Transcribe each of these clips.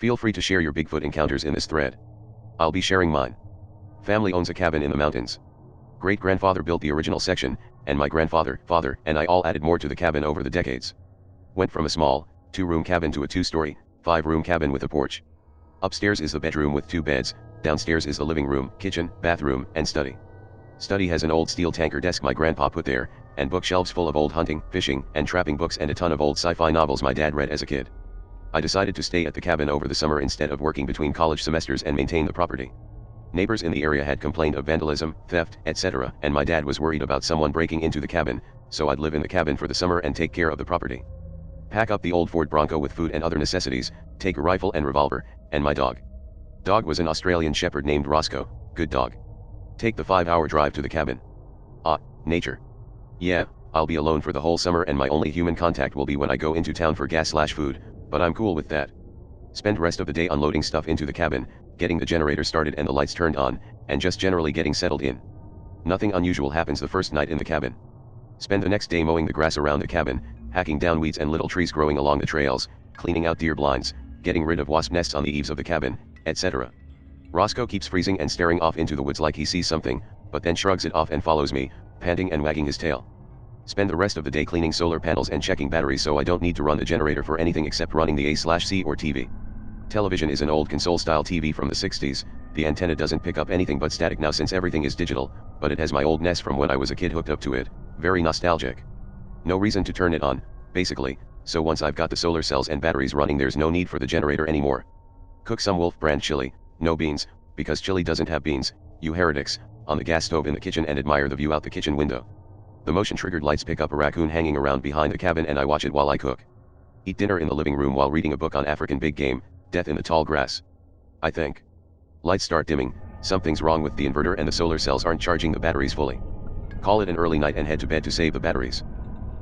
Feel free to share your Bigfoot encounters in this thread. I'll be sharing mine. Family owns a cabin in the mountains. Great-grandfather built the original section, and my grandfather, father, and I all added more to the cabin over the decades. Went from a small, 2-room cabin to a 2-story, 5-room cabin with a porch. Upstairs is the bedroom with 2 beds, downstairs is the living room, kitchen, bathroom, and study. Study has an old steel tanker desk my grandpa put there, and bookshelves full of old hunting, fishing, and trapping books and a ton of old sci-fi novels my dad read as a kid. I decided to stay at the cabin over the summer instead of working between college semesters and maintain the property. Neighbors in the area had complained of vandalism, theft, etc., and my dad was worried about someone breaking into the cabin, so I'd live in the cabin for the summer and take care of the property. Pack up the old Ford Bronco with food and other necessities, take a rifle and revolver, and my dog. Dog was an Australian shepherd named Roscoe, good dog. Take the 5-hour drive to the cabin. Ah, nature. Yeah, I'll be alone for the whole summer and my only human contact will be when I go into town for gas/food, but I'm cool with that. Spend rest of the day unloading stuff into the cabin, getting the generator started and the lights turned on, and just generally getting settled in. Nothing unusual happens the first night in the cabin. Spend the next day mowing the grass around the cabin, hacking down weeds and little trees growing along the trails, cleaning out deer blinds, getting rid of wasp nests on the eaves of the cabin, etc. Roscoe keeps freezing and staring off into the woods like he sees something, but then shrugs it off and follows me, panting and wagging his tail. Spend the rest of the day cleaning solar panels and checking batteries so I don't need to run the generator for anything except running the A/C or TV. Television is an old console-style TV from the 60s, the antenna doesn't pick up anything but static now since everything is digital, but it has my old NES from when I was a kid hooked up to it, very nostalgic. No reason to turn it on, basically, so once I've got the solar cells and batteries running there's no need for the generator anymore. Cook some Wolf brand chili, no beans, because chili doesn't have beans, you heretics, on the gas stove in the kitchen and admire the view out the kitchen window. The motion-triggered lights pick up a raccoon hanging around behind the cabin and I watch it while I cook. Eat dinner in the living room while reading a book on African big game, Death in the Tall Grass. I think. Lights start dimming, something's wrong with the inverter and the solar cells aren't charging the batteries fully. Call it an early night and head to bed to save the batteries.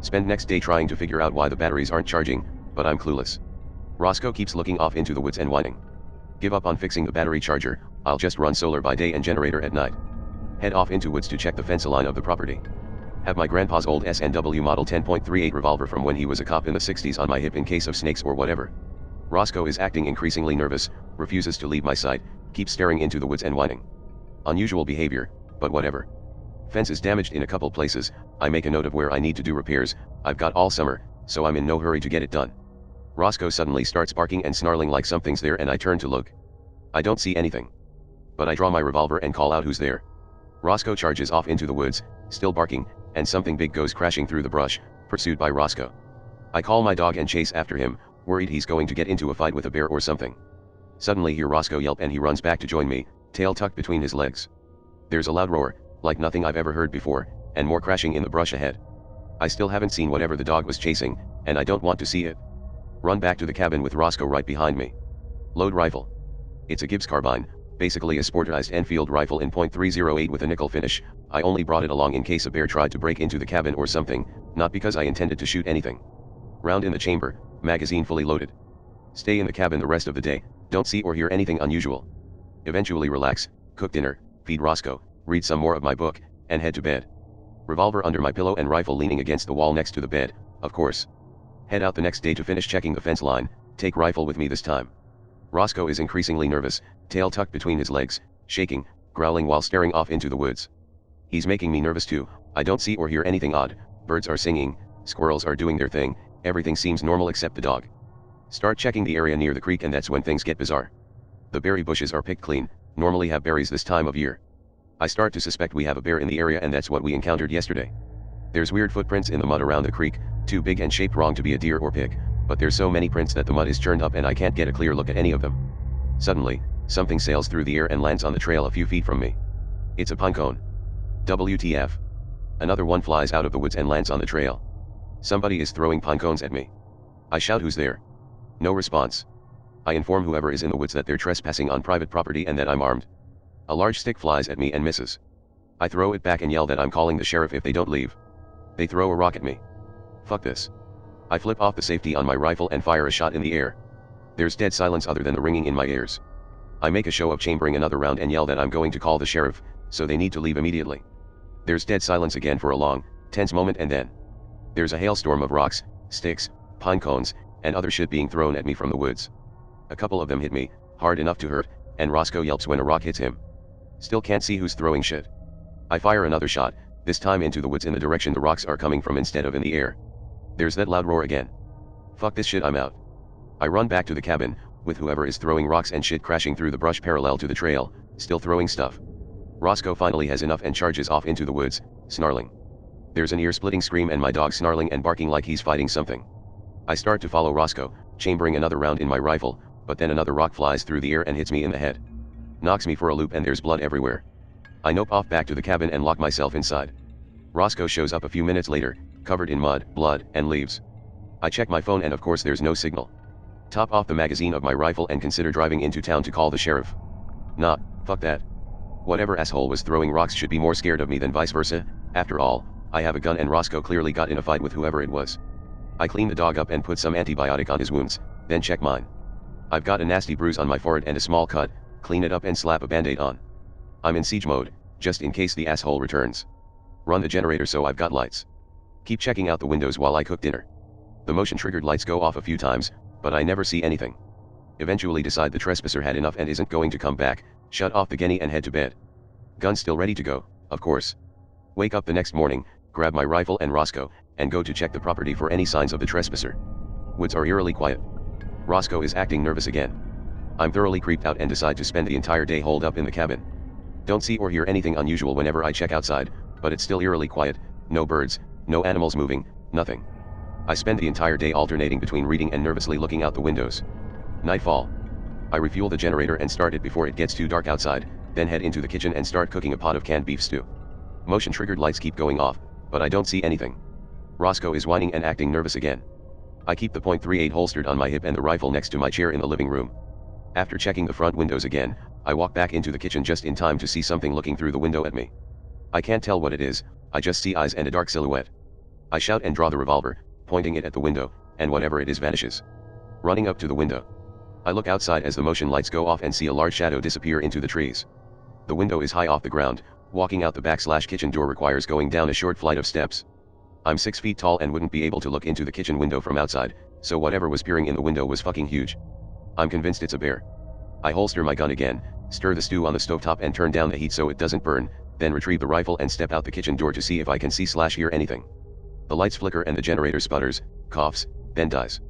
Spend next day trying to figure out why the batteries aren't charging, but I'm clueless. Roscoe keeps looking off into the woods and whining. Give up on fixing the battery charger, I'll just run solar by day and generator at night. Head off into woods to check the fence line of the property. Have my grandpa's old S&W model 10.38 revolver from when he was a cop in the 60s on my hip in case of snakes or whatever. Roscoe is acting increasingly nervous, refuses to leave my sight, keeps staring into the woods and whining. Unusual behavior, but whatever. Fence is damaged in a couple places, I make a note of where I need to do repairs, I've got all summer, so I'm in no hurry to get it done. Roscoe suddenly starts barking and snarling like something's there and I turn to look. I don't see anything. But I draw my revolver and call out who's there. Roscoe charges off into the woods, still barking, and something big goes crashing through the brush, pursued by Roscoe. I call my dog and chase after him, worried he's going to get into a fight with a bear or something. Suddenly hear Roscoe yelp and he runs back to join me, tail tucked between his legs. There's a loud roar, like nothing I've ever heard before, and more crashing in the brush ahead. I still haven't seen whatever the dog was chasing, and I don't want to see it. Run back to the cabin with Roscoe right behind me. Load rifle. It's a Gibbs carbine, basically a sportized Enfield rifle in .308 with a nickel finish. I only brought it along in case a bear tried to break into the cabin or something, not because I intended to shoot anything. Round in the chamber, magazine fully loaded. Stay in the cabin the rest of the day, don't see or hear anything unusual. Eventually relax, cook dinner, feed Roscoe, read some more of my book, and head to bed. Revolver under my pillow and rifle leaning against the wall next to the bed, of course. Head out the next day to finish checking the fence line, take rifle with me this time. Roscoe is increasingly nervous, tail tucked between his legs, shaking, growling while staring off into the woods. He's making me nervous too, I don't see or hear anything odd, birds are singing, squirrels are doing their thing, everything seems normal except the dog. Start checking the area near the creek and that's when things get bizarre. The berry bushes are picked clean, normally have berries this time of year. I start to suspect we have a bear in the area and that's what we encountered yesterday. There's weird footprints in the mud around the creek, too big and shaped wrong to be a deer or pig, but there's so many prints that the mud is churned up and I can't get a clear look at any of them. Suddenly, something sails through the air and lands on the trail a few feet from me. It's a pine cone. WTF. Another one flies out of the woods and lands on the trail. Somebody is throwing pine cones at me. I shout who's there. No response. I inform whoever is in the woods that they're trespassing on private property and that I'm armed. A large stick flies at me and misses. I throw it back and yell that I'm calling the sheriff if they don't leave. They throw a rock at me. Fuck this. I flip off the safety on my rifle and fire a shot in the air. There's dead silence other than the ringing in my ears. I make a show of chambering another round and yell that I'm going to call the sheriff, so they need to leave immediately. There's dead silence again for a long, tense moment and then there's a hailstorm of rocks, sticks, pine cones, and other shit being thrown at me from the woods. A couple of them hit me, hard enough to hurt, and Roscoe yelps when a rock hits him. Still can't see who's throwing shit. I fire another shot, this time into the woods in the direction the rocks are coming from instead of in the air. There's that loud roar again. Fuck this shit, I'm out. I run back to the cabin, with whoever is throwing rocks and shit crashing through the brush parallel to the trail, still throwing stuff. Roscoe finally has enough and charges off into the woods, snarling. There's an ear-splitting scream and my dog snarling and barking like he's fighting something. I start to follow Roscoe, chambering another round in my rifle, but then another rock flies through the air and hits me in the head. Knocks me for a loop and there's blood everywhere. I nope off back to the cabin and lock myself inside. Roscoe shows up a few minutes later, covered in mud, blood, and leaves. I check my phone and of course there's no signal. Top off the magazine of my rifle and consider driving into town to call the sheriff. Nah, fuck that. Whatever asshole was throwing rocks should be more scared of me than vice versa. After all, I have a gun and Roscoe clearly got in a fight with whoever it was. I clean the dog up and put some antibiotic on his wounds, then check mine. I've got a nasty bruise on my forehead and a small cut, clean it up and slap a band-aid on. I'm in siege mode, just in case the asshole returns. Run the generator so I've got lights. Keep checking out the windows while I cook dinner. The motion-triggered lights go off a few times, but I never see anything. Eventually decide the trespasser had enough and isn't going to come back, shut off the gunny and head to bed. Gun still ready to go, of course. Wake up the next morning, grab my rifle and Roscoe, and go to check the property for any signs of the trespasser. Woods are eerily quiet. Roscoe is acting nervous again. I'm thoroughly creeped out and decide to spend the entire day holed up in the cabin. Don't see or hear anything unusual whenever I check outside, but it's still eerily quiet, no birds, no animals moving, nothing. I spend the entire day alternating between reading and nervously looking out the windows. Nightfall. I refuel the generator and start it before it gets too dark outside, then head into the kitchen and start cooking a pot of canned beef stew. Motion-triggered lights keep going off, but I don't see anything. Roscoe is whining and acting nervous again. I keep the .38 holstered on my hip and the rifle next to my chair in the living room. After checking the front windows again, I walk back into the kitchen just in time to see something looking through the window at me. I can't tell what it is, I just see eyes and a dark silhouette. I shout and draw the revolver, pointing it at the window, and whatever it is vanishes. Running up to the window. I look outside as the motion lights go off and see a large shadow disappear into the trees. The window is high off the ground, walking out the back/kitchen door requires going down a short flight of steps. I'm 6 feet tall and wouldn't be able to look into the kitchen window from outside, so whatever was peering in the window was fucking huge. I'm convinced it's a bear. I holster my gun again, stir the stew on the stovetop and turn down the heat so it doesn't burn, then retrieve the rifle and step out the kitchen door to see if I can see/hear anything. The lights flicker and the generator sputters, coughs, then dies.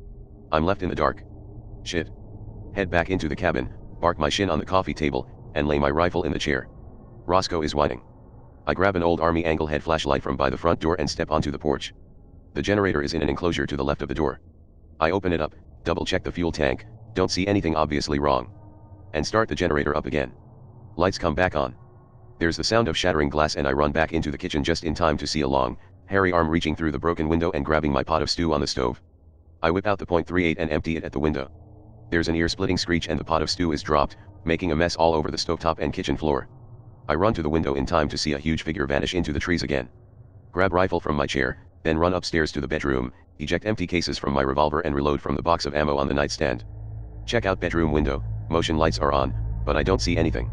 I'm left in the dark. Shit. Head back into the cabin, bark my shin on the coffee table, and lay my rifle in the chair. Roscoe is whining. I grab an old army angle head flashlight from by the front door and step onto the porch. The generator is in an enclosure to the left of the door. I open it up, double check the fuel tank, don't see anything obviously wrong. And start the generator up again. Lights come back on. There's the sound of shattering glass and I run back into the kitchen just in time to see a long, hairy arm reaching through the broken window and grabbing my pot of stew on the stove. I whip out the .38 and empty it at the window. There's an ear-splitting screech and the pot of stew is dropped, making a mess all over the stovetop and kitchen floor. I run to the window in time to see a huge figure vanish into the trees again. Grab rifle from my chair, then run upstairs to the bedroom, eject empty cases from my revolver and reload from the box of ammo on the nightstand. Check out bedroom window, motion lights are on, but I don't see anything.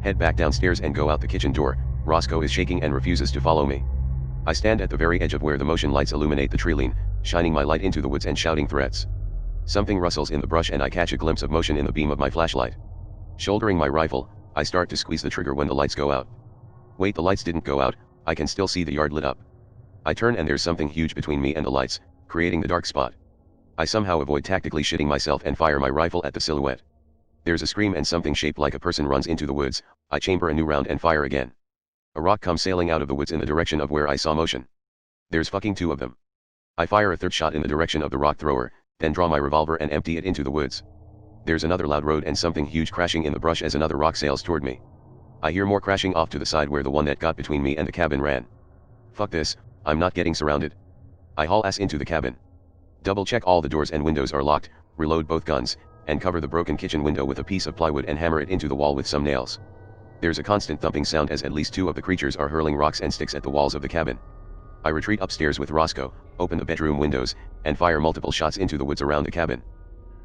Head back downstairs and go out the kitchen door. Roscoe is shaking and refuses to follow me. I stand at the very edge of where the motion lights illuminate the treeline, shining my light into the woods and shouting threats. Something rustles in the brush and I catch a glimpse of motion in the beam of my flashlight. Shouldering my rifle, I start to squeeze the trigger when the lights go out. Wait, the lights didn't go out, I can still see the yard lit up. I turn and there's something huge between me and the lights, creating the dark spot. I somehow avoid tactically shitting myself and fire my rifle at the silhouette. There's a scream and something shaped like a person runs into the woods. I chamber a new round and fire again. A rock comes sailing out of the woods in the direction of where I saw motion. There's fucking 2 of them. I fire a third shot in the direction of the rock thrower, then draw my revolver and empty it into the woods. There's another loud road and something huge crashing in the brush as another rock sails toward me. I hear more crashing off to the side where the one that got between me and the cabin ran. Fuck this, I'm not getting surrounded. I haul ass into the cabin. Double check all the doors and windows are locked, reload both guns, and cover the broken kitchen window with a piece of plywood and hammer it into the wall with some nails. There's a constant thumping sound as at least 2 of the creatures are hurling rocks and sticks at the walls of the cabin. I retreat upstairs with Roscoe, open the bedroom windows, and fire multiple shots into the woods around the cabin.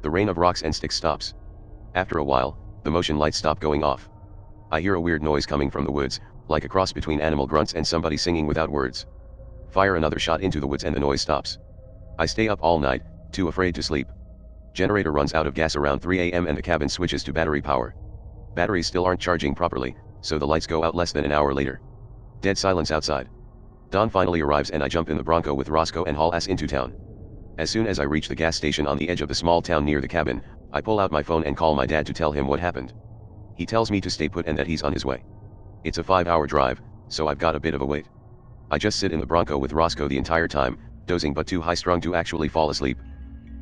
The rain of rocks and sticks stops. After a while, the motion lights stop going off. I hear a weird noise coming from the woods, like a cross between animal grunts and somebody singing without words. Fire another shot into the woods and the noise stops. I stay up all night, too afraid to sleep. Generator runs out of gas around 3 a.m. and the cabin switches to battery power. Batteries still aren't charging properly, so the lights go out less than an hour later. Dead silence outside. Dawn finally arrives and I jump in the Bronco with Roscoe and haul ass into town. As soon as I reach the gas station on the edge of the small town near the cabin, I pull out my phone and call my dad to tell him what happened. He tells me to stay put and that he's on his way. It's a 5-hour drive, so I've got a bit of a wait. I just sit in the Bronco with Roscoe the entire time, dozing but too high-strung to actually fall asleep.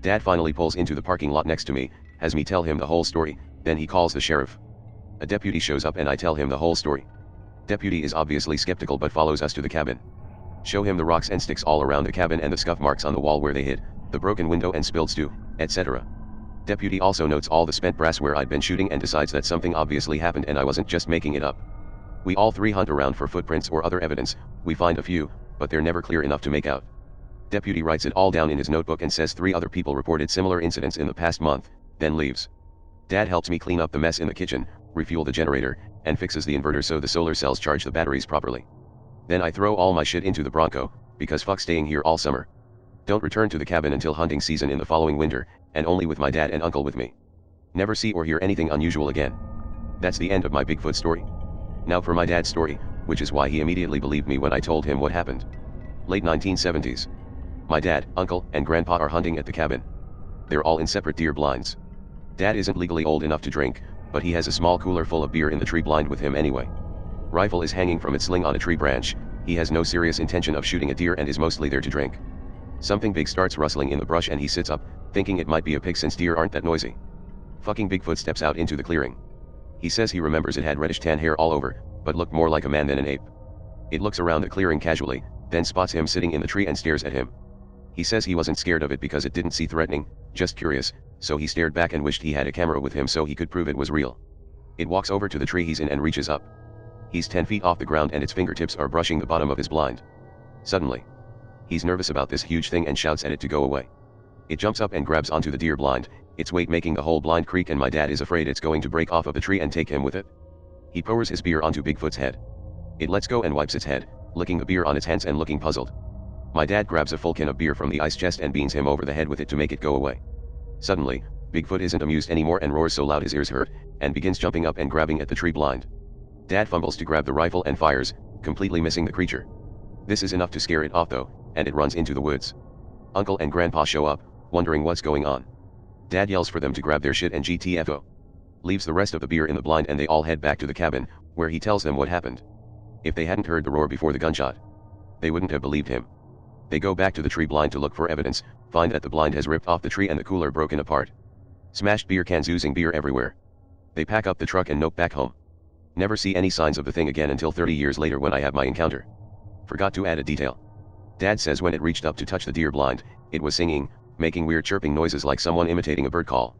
Dad finally pulls into the parking lot next to me, has me tell him the whole story, then he calls the sheriff. A deputy shows up and I tell him the whole story. Deputy is obviously skeptical but follows us to the cabin. Show him the rocks and sticks all around the cabin and the scuff marks on the wall where they hid, the broken window and spilled stew, etc. Deputy also notes all the spent brass where I'd been shooting and decides that something obviously happened and I wasn't just making it up. We all three hunt around for footprints or other evidence, we find a few, but they're never clear enough to make out. Deputy writes it all down in his notebook and says 3 other people reported similar incidents in the past month, then leaves. Dad helps me clean up the mess in the kitchen, refuel the generator, and fixes the inverter so the solar cells charge the batteries properly. Then I throw all my shit into the Bronco, because fuck staying here all summer. Don't return to the cabin until hunting season in the following winter, and only with my dad and uncle with me. Never see or hear anything unusual again. That's the end of my Bigfoot story. Now for my dad's story, which is why he immediately believed me when I told him what happened. Late 1970s. My dad, uncle, and grandpa are hunting at the cabin. They're all in separate deer blinds. Dad isn't legally old enough to drink, but he has a small cooler full of beer in the tree blind with him anyway. Rifle is hanging from its sling on a tree branch. He has no serious intention of shooting a deer and is mostly there to drink. Something big starts rustling in the brush and he sits up, thinking it might be a pig since deer aren't that noisy. Fucking Bigfoot steps out into the clearing. He says he remembers it had reddish tan hair all over, but looked more like a man than an ape. It looks around the clearing casually, then spots him sitting in the tree and stares at him. He says he wasn't scared of it because it didn't seem threatening, just curious, so he stared back and wished he had a camera with him so he could prove it was real. It walks over to the tree he's in and reaches up. He's 10 feet off the ground and its fingertips are brushing the bottom of his blind. Suddenly, he's nervous about this huge thing and shouts at it to go away. It jumps up and grabs onto the deer blind, its weight making the whole blind creak and my dad is afraid it's going to break off of the tree and take him with it. He pours his beer onto Bigfoot's head. It lets go and wipes its head, licking the beer on its hands and looking puzzled. My dad grabs a full can of beer from the ice chest and beans him over the head with it to make it go away. Suddenly, Bigfoot isn't amused anymore and roars so loud his ears hurt, and begins jumping up and grabbing at the tree blind. Dad fumbles to grab the rifle and fires, completely missing the creature. This is enough to scare it off though, and it runs into the woods. Uncle and Grandpa show up, wondering what's going on. Dad yells for them to grab their shit and GTFO. Leaves the rest of the beer in the blind and they all head back to the cabin, where he tells them what happened. If they hadn't heard the roar before the gunshot, they wouldn't have believed him. They go back to the tree blind to look for evidence, find that the blind has ripped off the tree and the cooler broken apart. Smashed beer cans oozing beer everywhere. They pack up the truck and nope back home. Never see any signs of the thing again until 30 years later when I have my encounter. Forgot to add a detail. Dad says when it reached up to touch the deer blind, it was singing, making weird chirping noises like someone imitating a bird call.